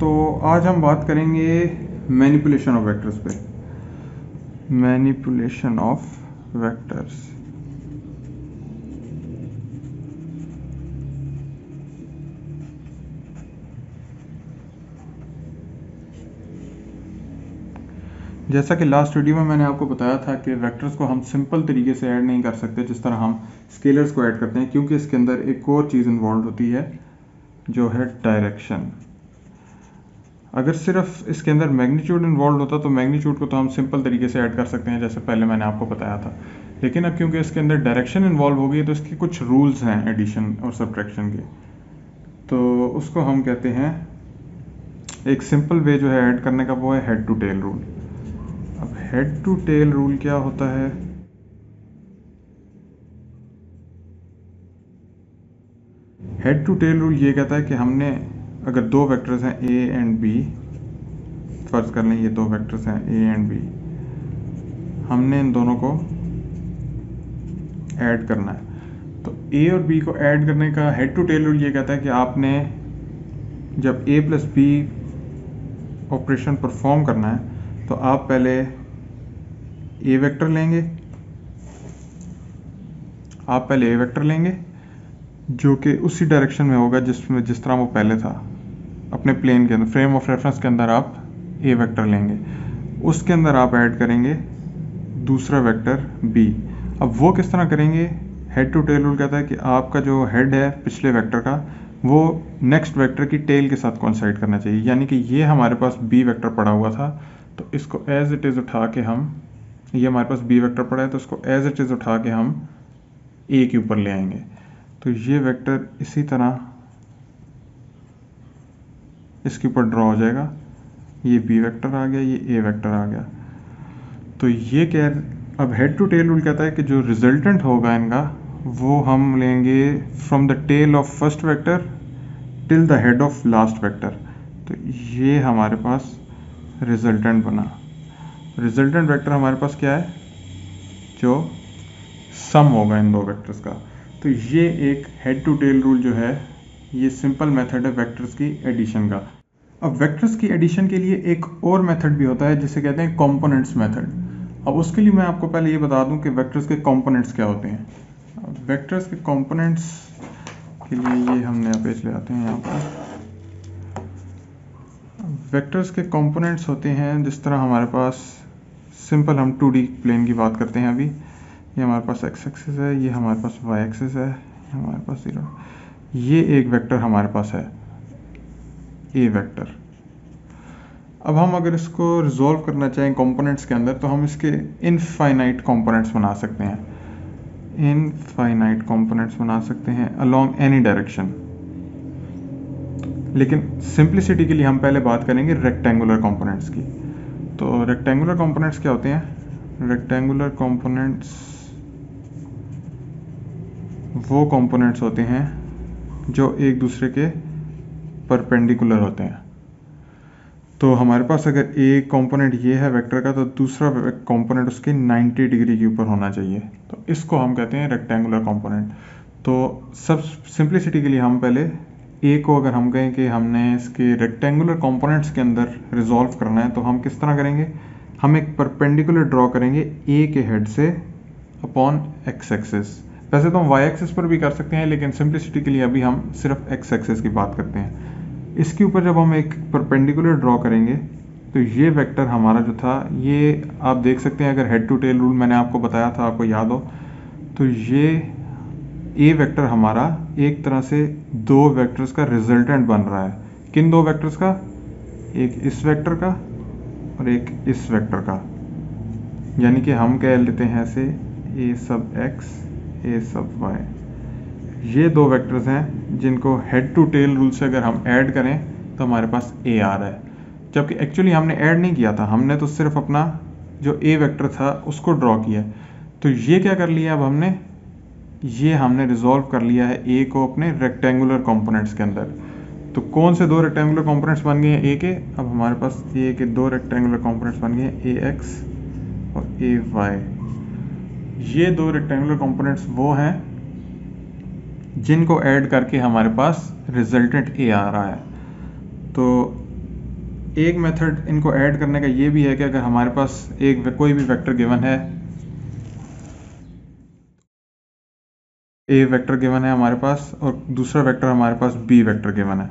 तो आज हम बात करेंगे मैनिपुलेशन ऑफ वेक्टर्स पे। Manipulation of vectors. जैसा कि लास्ट वीडियो में मैंने आपको बताया था कि वेक्टर्स को हम सिंपल तरीके से ऐड नहीं कर सकते जिस तरह हम स्केलर्स को ऐड करते हैं, क्योंकि इसके अंदर एक और चीज़ इन्वॉल्व होती है जो है डायरेक्शन। अगर सिर्फ इसके अंदर मैग्नीट्यूड इन्वॉल्व होता तो मैग्नीट्यूड को तो हम सिंपल तरीके से ऐड कर सकते हैं जैसे पहले मैंने आपको बताया था, लेकिन अब क्योंकि इसके अंदर डायरेक्शन इन्वॉल्व हो गई तो इसके कुछ रूल्स हैं एडिशन और सब्ट्रैक्शन के, तो उसको हम कहते हैं, एक सिंपल वे जो है ऐड करने का वो है हेड टू टेल रूल। अब हेड टू टेल रूल क्या होता है? हेड टू टेल रूल ये कहता है कि हमने अगर दो वेक्टर्स हैं ए एंड बी, फर्ज कर लें ये दो वेक्टर्स हैं ए एंड बी, हमने इन दोनों को ऐड करना है। तो ए और बी को ऐड करने का हेड टू टेल रूल ये कहता है कि आपने जब ए प्लस बी ऑपरेशन परफॉर्म करना है तो आप पहले ए वेक्टर लेंगे, जो कि उसी डायरेक्शन में होगा जिस तरह वो पहले था। अपने प्लेन के अंदर, फ्रेम ऑफ रेफरेंस के अंदर आप ए वेक्टर लेंगे, उसके अंदर आप ऐड करेंगे दूसरा वेक्टर बी। अब वो किस तरह करेंगे? हेड टू टेल रूल कहता है कि आपका जो हेड है पिछले वेक्टर का वो नेक्स्ट वेक्टर की टेल के साथ कोइंसाइड करना चाहिए। यानी कि ये हमारे पास बी वेक्टर पड़ा हुआ था तो इसको एज इट इज़ उठा के हम, ये हमारे पास बी वेक्टर पड़ा है तो इसको एज इट इज़ उठा के हम ए के ऊपर ले आएंगे। तो ये वेक्टर इसी तरह इसके ऊपर ड्रॉ हो जाएगा, ये बी वेक्टर आ गया, ये ए वेक्टर आ गया। तो ये क्या, अब हेड टू टेल रूल कहता है कि जो रिजल्टेंट होगा इनका वो हम लेंगे from the tail of first vector till the head of last vector. तो ये हमारे पास रिजल्टेंट बना। रिजल्टेंट वेक्टर हमारे पास क्या है? जो सम होगा इन दो वेक्टर्स का। तो ये एक हेड टू टेल रूल जो है, ये सिंपल मेथड है वेक्टर्स की एडिशन का। अब वेक्टर्स की एडिशन के लिए एक और मेथड भी होता है जिसे कहते हैं कंपोनेंट्स मेथड। अब उसके लिए मैं आपको पहले ये बता दूं कि वेक्टर्स के कंपोनेंट्स क्या होते हैं। अब वेक्टर्स के कंपोनेंट्स के लिए ये हम नया पेज ले आते हैं यहाँ पर। वेक्टर्स के कंपोनेंट्स होते हैं जिस तरह हमारे पास सिंपल हम 2D प्लेन की बात करते हैं। अभी ये हमारे पास एक्स एक्सिस है, ये हमारे पास वाई एक्सिस है, ये हमारे पास 0, ये एक वेक्टर हमारे पास है ए वेक्टर। अब हम अगर इसको रिजॉल्व करना चाहें कंपोनेंट्स के अंदर तो हम इसके इनफाइनाइट कंपोनेंट्स बना सकते हैं, इनफाइनाइट कंपोनेंट्स बना सकते हैं अलोंग एनी डायरेक्शन। लेकिन सिंप्लिसिटी के लिए हम पहले बात करेंगे रेक्टेंगुलर कंपोनेंट्स की। तो रेक्टेंगुलर कंपोनेंट्स क्या होते हैं? रेक्टेंगुलर कंपोनेंट्स वो कंपोनेंट्स होते हैं जो एक दूसरे के परपेंडिकुलर होते हैं। तो हमारे पास अगर एक कंपोनेंट ये है वेक्टर का तो दूसरा कंपोनेंट उसके 90 डिग्री के ऊपर होना चाहिए, तो इसको हम कहते हैं रेक्टेंगुलर कंपोनेंट। तो सब सिंप्लिसिटी के लिए हम पहले ए को, अगर हम कहें कि हमने इसके रेक्टेंगुलर कंपोनेंट्स के अंदर रिजॉल्व करना है तो हम किस तरह करेंगे? हम एक परपेंडिकुलर ड्रॉ करेंगे ए के हेड से अपॉन एक्स एक्सिस। वैसे तो हम वाई एक्सिस पर भी कर सकते हैं, लेकिन सिंप्लिसिटी के लिए अभी हम सिर्फ एक्स एक्सिस की बात करते हैं। इसके ऊपर जब हम एक परपेंडिकुलर ड्रॉ करेंगे तो ये वेक्टर हमारा जो था, ये आप देख सकते हैं, अगर हेड टू टेल रूल मैंने आपको बताया था, आपको याद हो, तो ये ए वेक्टर हमारा एक तरह से दो वेक्टर्स का रिजल्टेंट बन रहा है। किन दो वेक्टर्स का? एक इस वेक्टर का और एक इस वेक्टर का। यानी कि हम कह लेते हैं ऐसे ए सब एक्स, ए सब वाई। ये दो वेक्टर्स हैं जिनको हेड टू टेल रूल से अगर हम ऐड करें तो हमारे पास ए आ रहा है, जबकि एक्चुअली हमने ऐड नहीं किया था, हमने तो सिर्फ अपना जो ए वेक्टर था उसको ड्रॉ किया। तो ये क्या कर लिया, अब हमने रिजॉल्व कर लिया है ए को अपने रेक्टेंगुलर कंपोनेंट्स के अंदर। तो कौन से दो रेक्टेंगुलर कंपोनेंट्स बन गए हैं ए के? अब हमारे पास ए के दो रेक्टेंगुलर कंपोनेंट्स बन गए हैं, ए एक्स और ए वाई। ये दो रेक्टेंगुलर कंपोनेंट्स वो हैं जिनको ऐड करके हमारे पास रिजल्टेंट ए आ रहा है। तो एक मेथड इनको ऐड करने का ये भी है कि अगर हमारे पास कोई भी वेक्टर गिवन है, ए वेक्टर गिवन है हमारे पास और दूसरा वेक्टर हमारे पास बी वेक्टर गिवन है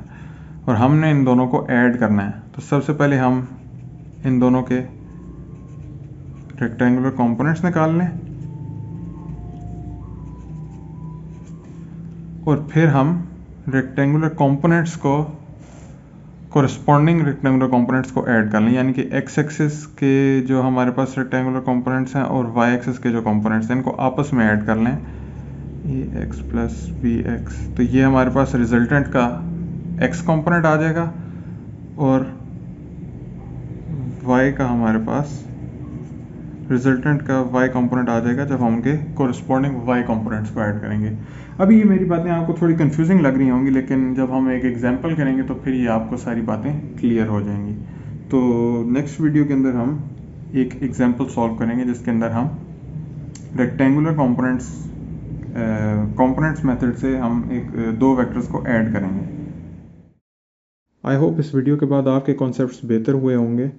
और हमने इन दोनों को ऐड करना है, तो सबसे पहले हम इन दोनों के रेक्टेंगुलर कंपोनेंट्स निकाल लें और फिर हम रेक्टेंगुलर कंपोनेंट्स को कोरस्पॉन्डिंग रेक्टेंगुलर कंपोनेंट्स को ऐड कर लें, यानी कि एक्स एक्सिस के जो हमारे पास रेक्टेंगुलर कंपोनेंट्स हैं और वाई एक्सिस के जो कंपोनेंट्स हैं इनको आपस में ऐड कर लें, ए एक्स प्लस बी एक्स। तो ये हमारे पास रिजल्टेंट का एक्स कंपोनेंट आ जाएगा और वाई का हमारे पास रिजल्टेंट का वाई कंपोनेंट आ जाएगा जब हम उनके कोरस्पॉन्डिंग वाई कंपोनेंट्स को ऐड करेंगे। अभी ये मेरी बातें आपको थोड़ी कंफ्यूजिंग लग रही होंगी, लेकिन जब हम एक एग्जांपल करेंगे तो फिर ये आपको सारी बातें क्लियर हो जाएंगी। तो नेक्स्ट वीडियो के अंदर हम एक एग्जांपल सॉल्व करेंगे जिसके अंदर हम रेक्टेंगुलर कंपोनेंट्स मेथड से हम दो वेक्टर्स को ऐड करेंगे। आई होप इस वीडियो के बाद आपके कॉन्सेप्ट्स बेहतर हुए होंगे।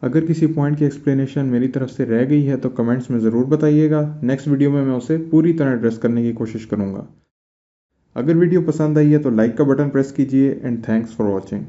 अगर किसी पॉइंट की एक्सप्लेनेशन मेरी तरफ से रह गई है तो कमेंट्स में ज़रूर बताइएगा। नेक्स्ट वीडियो में मैं उसे पूरी तरह एड्रेस करने की कोशिश करूँगा। अगर वीडियो पसंद आई है तो लाइक का बटन प्रेस कीजिए एंड थैंक्स फॉर वॉचिंग।